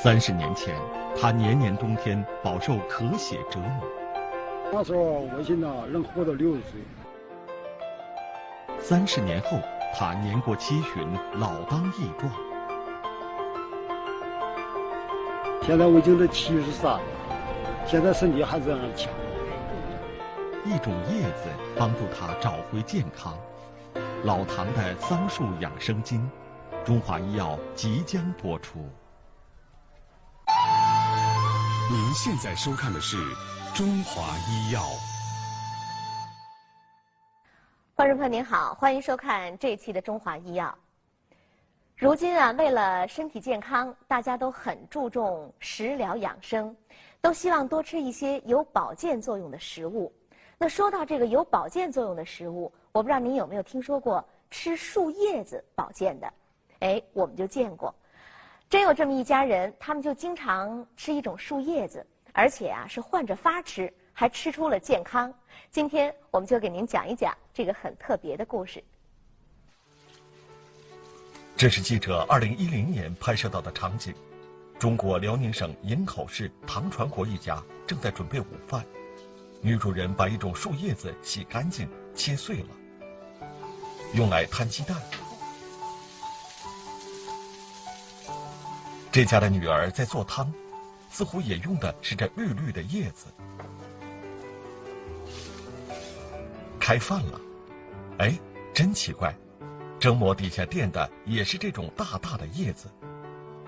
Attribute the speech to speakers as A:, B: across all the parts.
A: 30年前，他年年冬天饱受咳血折磨。
B: 他说：“我现在能活到60岁。
A: ”30年后，他年过70，老当益壮。
B: 现在我已经是73了，现在身体还这样强。
A: 一种叶子帮助他找回健康。老唐的桑树养生经，中华医药即将播出。
C: 您现在收看的是中华医药。
D: 观众朋友您好，欢迎收看这一期的中华医药。如今啊，为了身体健康，大家都很注重食疗养生，都希望多吃一些有保健作用的食物。那说到这个有保健作用的食物，我不知道您有没有听说过吃树叶子保健的？我们就见过。真有这么一家人，他们就经常吃一种树叶子，而且啊是换着法吃，还吃出了健康。今天我们就给您讲一讲这个很特别的故事。
A: 这是记者2010年拍摄到的场景。中国辽宁省营口市唐传国一家正在准备午饭，女主人把一种树叶子洗干净切碎了，用来摊鸡蛋。这家的女儿在做汤，似乎也用的是这绿绿的叶子。开饭了，真奇怪，蒸馍底下垫的也是这种大大的叶子，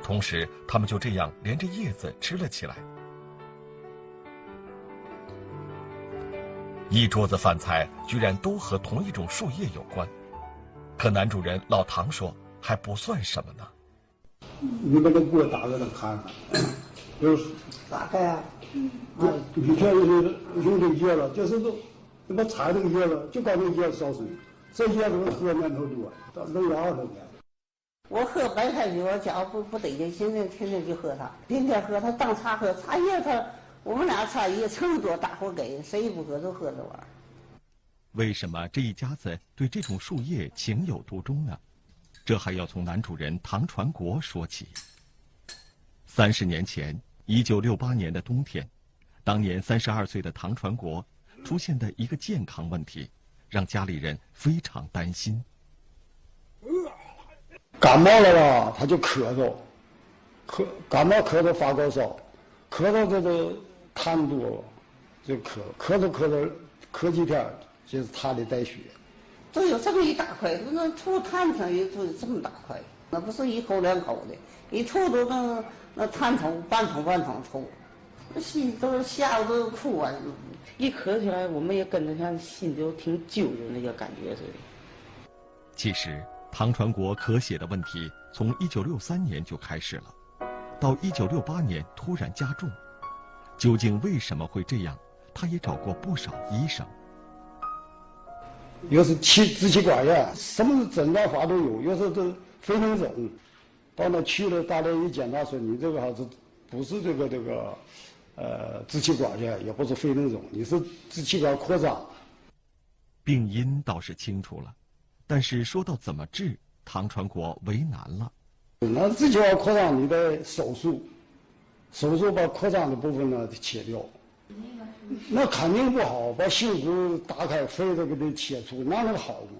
A: 同时他们就这样连着叶子吃了起来。一桌子饭菜居然都和同一种树叶有关，可男主人老唐说还不算什么呢。
B: 你把这锅打开了看看，就是
E: 打开啊，
B: 以前用这个叶了，就是说你把采这个叶了，就把这个叶烧水，这叶子喝年头多，能有20年。
E: 我喝白开水，我家不得劲，现在天天就喝它，天天喝它当茶喝，茶叶我们俩茶叶这么多，大伙给，谁也不喝都喝这玩意儿。
A: 为什么这一家子对这种树叶情有独钟呢？这还要从男主人唐传国说起。30年前，1968年的冬天，当年32岁的唐传国出现的一个健康问题，让家里人非常担心。
B: 感冒了吧，他就咳嗽，感冒咳嗽发高烧，咳嗽这个痰多，就咳几天，就是痰里带血。
E: 都有这么一大块，那吐痰上也就这么大块，那不是一口两口的，一吐都那痰桶半桶吐，那心都吓得都哭啊！
F: 一咳起来，我们也跟着像心就挺揪的那个感觉似的。
A: 其实唐传国咳血的问题从1963年就开始了，到1968年突然加重。究竟为什么会这样？他也找过不少医生。
B: 有时支气管炎，什么诊断法都有，有时都非能肿，到那去了，大家一检查说你这个还是不是这个支气管炎，也不是非能肿，你是支气管扩张。
A: 病因倒是清楚了，但是说到怎么治，唐传国为难了。
B: 那支气管扩张你得手术把扩张的部分呢切掉。那肯定不好，把胸骨打开，肺这个得切除，那能好吗？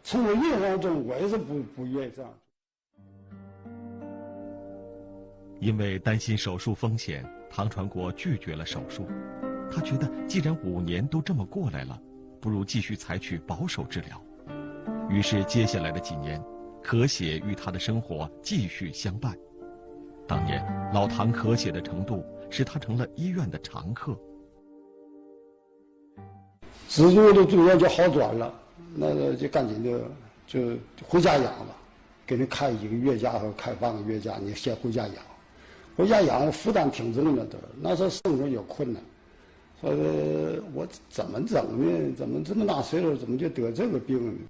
B: 从我印象中，我也是不愿意这样。
A: 因为担心手术风险，唐传国拒绝了手术。他觉得既然5年都这么过来了，不如继续采取保守治疗。于是接下来的几年，咳血与他的生活继续相伴。当年老唐咳血的程度使他成了医院的常客。
B: 自助的住院就好转了，那就赶紧就回家养了，给你开1个月假和开半个月假，你先回家养，回家养负担挺重的，那时候生活有困难，说我怎么整呢？怎么这么大岁数，怎么就得这个病呢？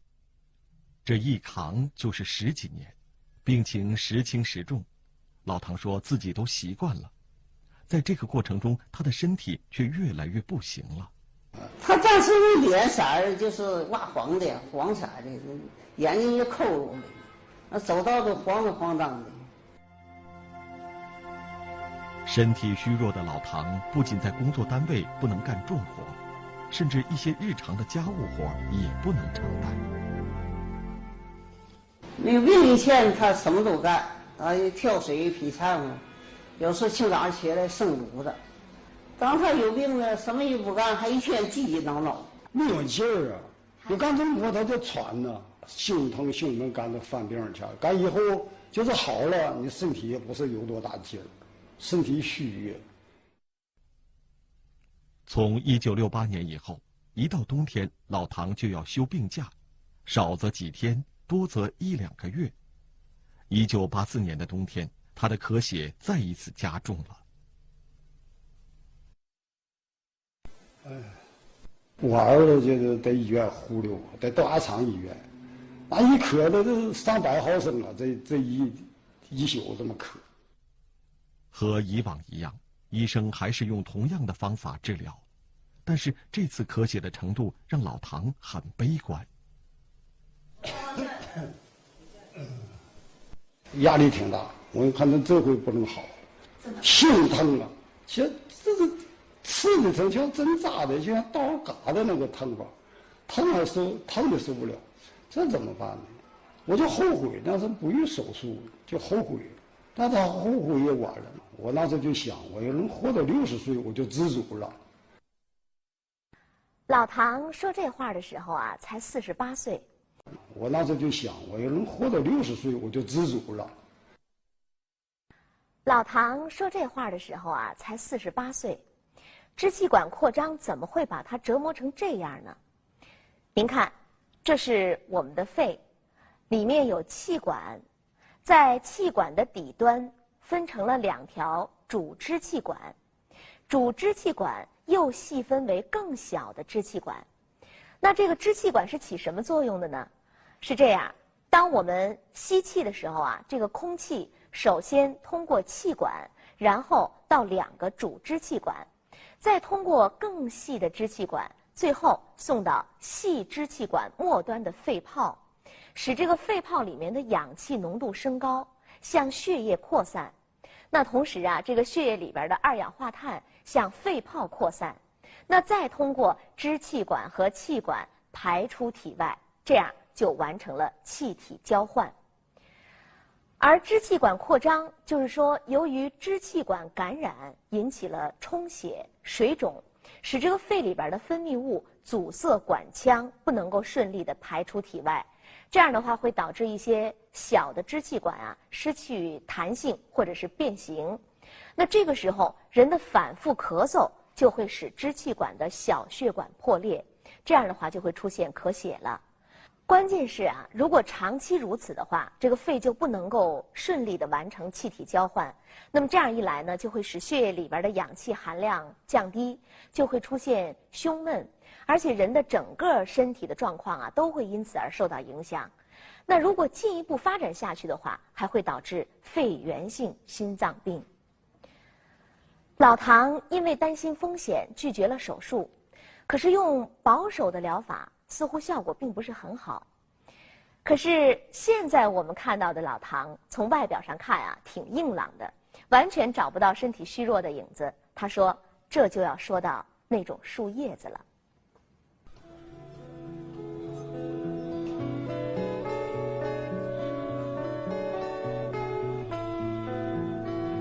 A: 这一扛就是10几年，病情时轻时重。老唐说自己都习惯了，在这个过程中，他的身体却越来越不行了。
E: 他当时脸色就是蜡黄的，黄色的，眼睛也抠了，那走道都慌了慌张的。
A: 身体虚弱的老唐不仅在工作单位不能干重活，甚至一些日常的家务活也不能承担。
E: 没有病以前他什么都干，挑水劈柴嘛，有时候清早上起来生炉子。当他有病了，什么也不干，还一天叽叽叨叨，
B: 没有劲儿啊！你干这么多他就喘呢，胸疼干到犯病去，干以后就是好了，你身体也不是有多大劲儿，身体虚弱。
A: 从1968年以后，一到冬天，老唐就要休病假，少则几天，多则1-2个月。1984年的冬天，他的咳血再一次加重了。
B: 我儿子就是在医院呼溜，在刀牙厂医院，那一咳的都上100毫升啊，这一宿这么咳。
A: 和以往一样，医生还是用同样的方法治疗，但是这次咳血的程度让老唐很悲观。
B: 压力挺大，我看他这回不能好，心疼啊，其实这是刺的疼，像针扎的，就像刀嘎的那个疼法，疼的受不了，这怎么办呢？我就后悔，当时不用手术，就后悔，但他后悔也晚了。我那时候就想，我要能活到60岁，我就知足了。
D: 老唐说这话的时候啊，才48岁。
B: 我那时候就想，我要能活到60岁，我就知足了。
D: 老唐说这话的时候啊，才48岁，支气管扩张怎么会把他折磨成这样呢？您看，这是我们的肺，里面有气管，在气管的底端分成了2条主支气管，主支气管又细分为更小的支气管。那这个支气管是起什么作用的呢？是这样，当我们吸气的时候啊，这个空气首先通过气管，然后到2个主支气管，再通过更细的支气管，最后送到细支气管末端的肺泡，使这个肺泡里面的氧气浓度升高，向血液扩散。那同时啊，这个血液里边的2氧化碳向肺泡扩散，那再通过支气管和气管排出体外，这样就完成了气体交换。而支气管扩张就是说，由于支气管感染引起了充血、水肿，使这个肺里边的分泌物阻塞管腔，不能够顺利的排出体外。这样的话会导致一些小的支气管啊失去弹性或者是变形。那这个时候人的反复咳嗽就会使支气管的小血管破裂，这样的话就会出现咳血了。关键是啊，如果长期如此的话，这个肺就不能够顺利的完成气体交换。那么这样一来呢，就会使血液里边的氧气含量降低，就会出现胸闷，而且人的整个身体的状况啊都会因此而受到影响。那如果进一步发展下去的话，还会导致肺源性心脏病。老唐因为担心风险拒绝了手术，可是用保守的疗法似乎效果并不是很好。可是现在我们看到的老唐，从外表上看啊，挺硬朗的，完全找不到身体虚弱的影子。他说，这就要说到那种树叶子了。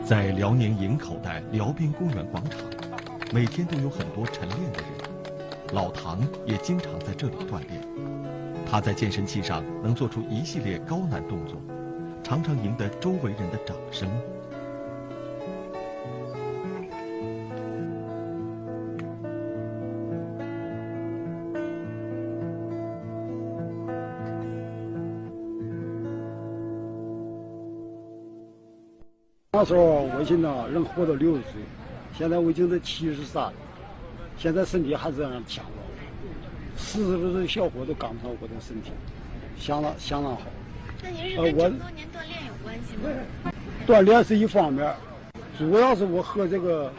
A: 在辽宁营口的辽滨公园广场，每天都有很多晨练的人，老唐也经常在这里锻炼。他在健身器上能做出一系列高难动作，常常赢得周围人的掌声。
B: 那时候我现在能活到60岁，现在我已经是73了，现在身体还是这样强壮，40多岁小伙都赶不上我的身体，相当好。
G: 那您是跟这么多年锻炼有关系吗？
B: 锻炼是一方面，主要是我喝这个，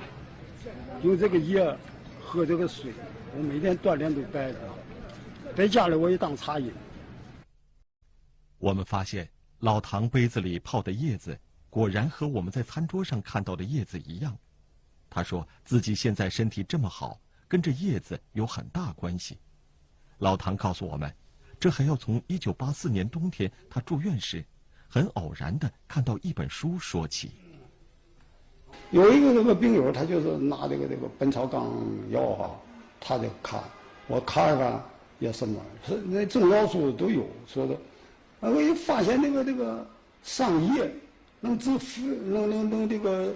B: 用这个液，喝这个水，我每天锻炼都白的，在家里我也当茶饮。
A: 我们发现老唐杯子里泡的叶子果然和我们在餐桌上看到的叶子一样。他说自己现在身体这么好，跟这叶子有很大关系。老唐告诉我们，这还要从1984年冬天他住院时，很偶然地看到一本书说起。
B: 有一个那个病友，他就是拿这个《本草纲要》哈，他就看，我看看也什么，是那中药书都有说的。我一发现那个桑叶能治肺，能这个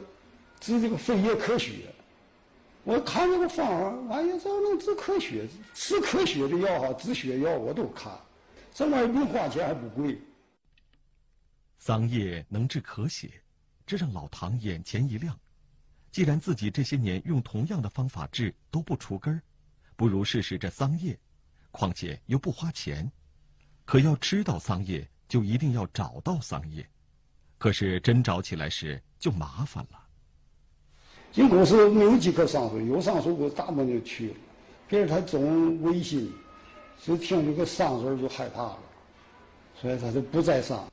B: 治这个肺叶咳血。我看这个方法，哎呀，这能治咳血，吃咳血的药哈，治血药我都看，这玩意儿不花钱还不贵。
A: 桑叶能治咳血，这让老唐眼前一亮。既然自己这些年用同样的方法治都不除根儿，不如试试这桑叶，况且又不花钱。可要吃到桑叶，就一定要找到桑叶。可是真找起来时就麻烦了。
B: 进公司没有几棵桑树，有桑树我大部分就去了。别人他总违心，就听这个桑字就害怕了，所以他就不栽桑。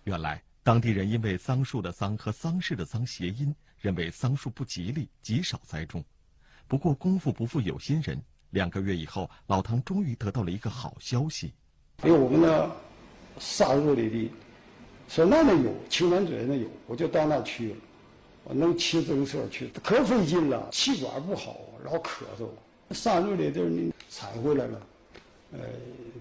A: 原来当地人因为桑树的桑和丧事的丧谐音，认为桑树不吉利，极少栽种。不过功夫不负有心人，2个月以后，老唐终于得到了一个好消息。
B: 我们的沙入里的，说那有青南嘴那有，我就到那去了。我能骑自行车去，可费劲了，气管不好，老咳嗽。沙入里地儿你采回来了，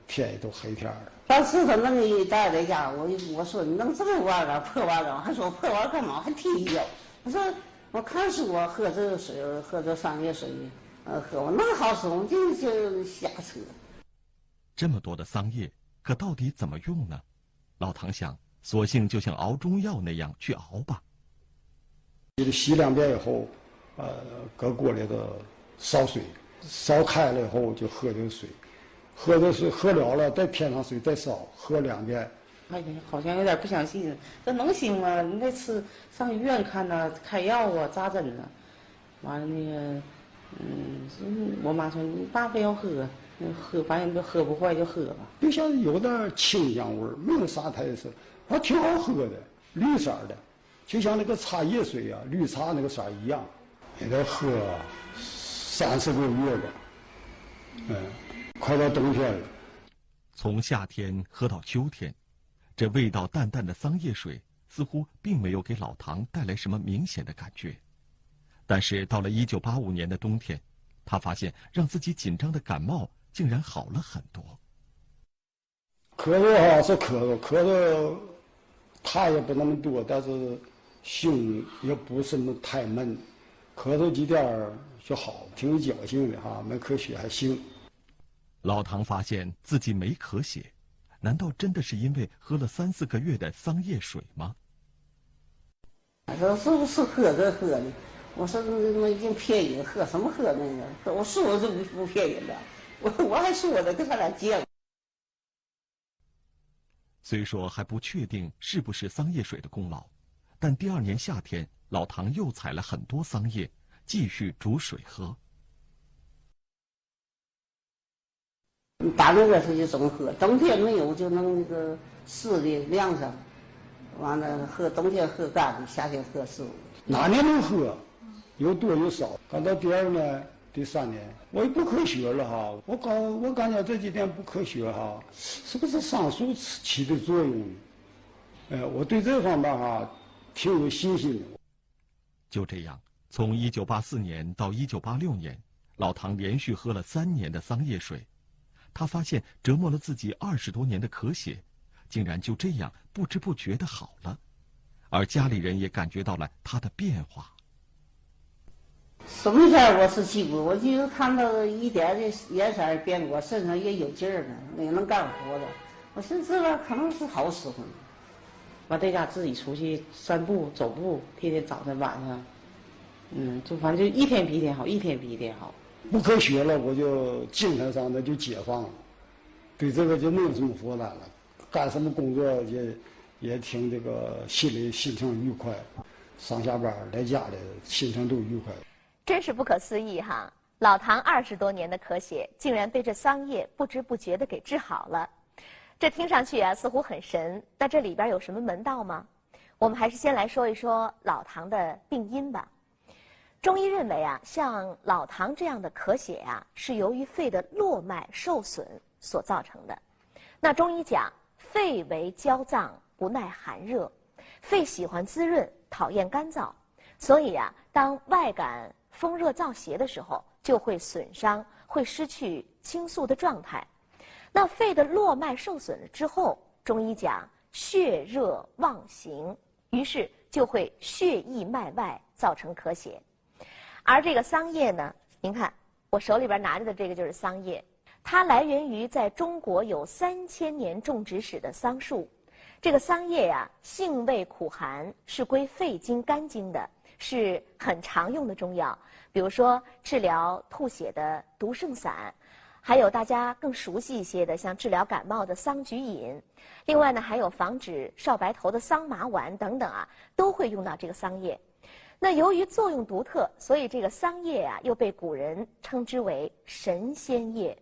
B: 天也都黑天了。
E: 当时他弄一带在家，我说你弄这么玩意儿破玩意儿，还说破玩意儿干嘛？还踢一脚。我说我看书啊，喝这个水，喝这桑叶水，喝我弄好使，我就瞎扯。
A: 这么多的桑叶，可到底怎么用呢？老唐想，索性就像熬中药那样去熬吧。
B: 洗2遍以后，搁锅里头烧水，烧开了以后就喝这个水，喝这水喝了再添上水再烧，喝2遍。
F: 哎呀，好像有点不相信，这能行吗？你得上医院看呐，开药啊，扎针啊。完了那个，我妈说你爸非要喝，反正喝不坏就喝吧。
B: 就像有点清香味儿，没有啥太色，还挺好喝的，绿色的。就像那个茶叶水啊，绿茶那个色一样，也得喝30个月吧，快到冬天了。
A: 从夏天喝到秋天，这味道淡淡的桑叶水似乎并没有给老唐带来什么明显的感觉。但是到了1985年的冬天，他发现让自己紧张的感冒竟然好了很多。
B: 咳嗽是咳嗽，它也不那么多，但是胸也不是那么太闷，咳嗽几点就好，挺有侥幸的哈，没咳血还行。
A: 老唐发现自己没咳血，难道真的是因为喝了3、4个月的桑叶水吗？
E: 他说是不是喝的？我说那已经骗人，喝什么喝那个？我说我就不骗人的，我还说的跟他俩犟。
A: 虽说还不确定是不是桑叶水的功劳，但第2年夏天，老唐又采了很多桑叶，继续煮水喝。
E: 大热天时就总喝，冬天没有就弄那个湿的晾上，完了冬天喝干的，夏天喝湿的。
B: 哪年都喝，有多有少。刚到第2年、第3年，我也不科学了哈。我感觉这几天不科学哈，是不是桑树起的作用呢？我对这方面哈挺有信心的。
A: 就这样，从1984年到1986年，老唐连续喝了3年的桑叶水。他发现折磨了自己20多年的咳血，竟然就这样不知不觉的好了，而家里人也感觉到了他的变化。
E: 什么天我是记不，我就看到一点的颜色变过，身上也有劲儿了，也能干活了。我说这玩意儿可能是好使唤。
F: 完在家自己出去散步、走步，天天早晨晚上，就反正就一天比一天好，一天比一天好。
B: 不科学了，我就精神上的就解放了，对这个就没有什么负担了，干什么工作也挺这个心情愉快，上下班来家的心情都愉快。
D: 真是不可思议哈！老唐20多年的咳血，竟然被这桑叶不知不觉地给治好了。这听上去啊似乎很神，那这里边有什么门道吗？我们还是先来说一说老糖的病因吧。中医认为啊，像老糖这样的咳血啊，是由于肺的络脉受损所造成的。那中医讲，肺为焦脏，不耐寒热，肺喜欢滋润，讨厌干燥，所以啊，当外感风热燥邪的时候，就会损伤，会失去清肃的状态。那肺的络脉受损了之后，中医讲血热妄行，于是就会血溢脉外，造成咳血。而这个桑叶呢，您看我手里边拿着的这个就是桑叶，它来源于在中国有3000年种植史的桑树。这个桑叶呀，性味苦寒，是归肺经肝经的，是很常用的中药。比如说治疗吐血的独胜散，还有大家更熟悉一些的，像治疗感冒的桑菊饮。另外呢，还有防止少白头的桑麻丸等等啊，都会用到这个桑叶。那由于作用独特，所以这个桑叶啊，又被古人称之为神仙叶。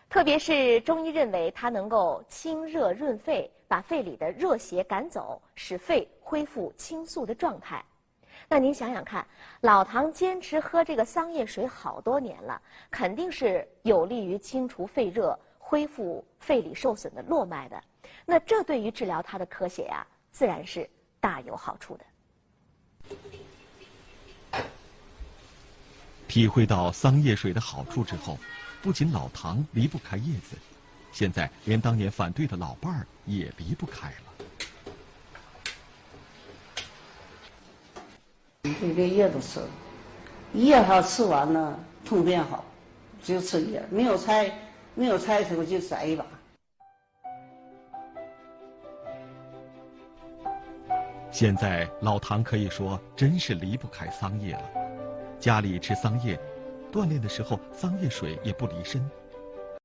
D: 特别是中医认为它能够清热润肺，把肺里的热邪赶走，使肺恢复清肃的状态。那您想想看，老唐坚持喝这个桑叶水好多年了，肯定是有利于清除肺热，恢复肺里受损的络脉的。那这对于治疗他的咳血啊，自然是大有好处的。
A: 体会到桑叶水的好处之后，不仅老唐离不开叶子，现在连当年反对的老伴儿也离不开了。
E: 这个叶都吃了，叶哈吃完了通便好，就吃叶，没有菜的时候就摘一把。
A: 现在老唐可以说真是离不开桑叶了，家里吃桑叶，锻炼的时候桑叶水也不离身。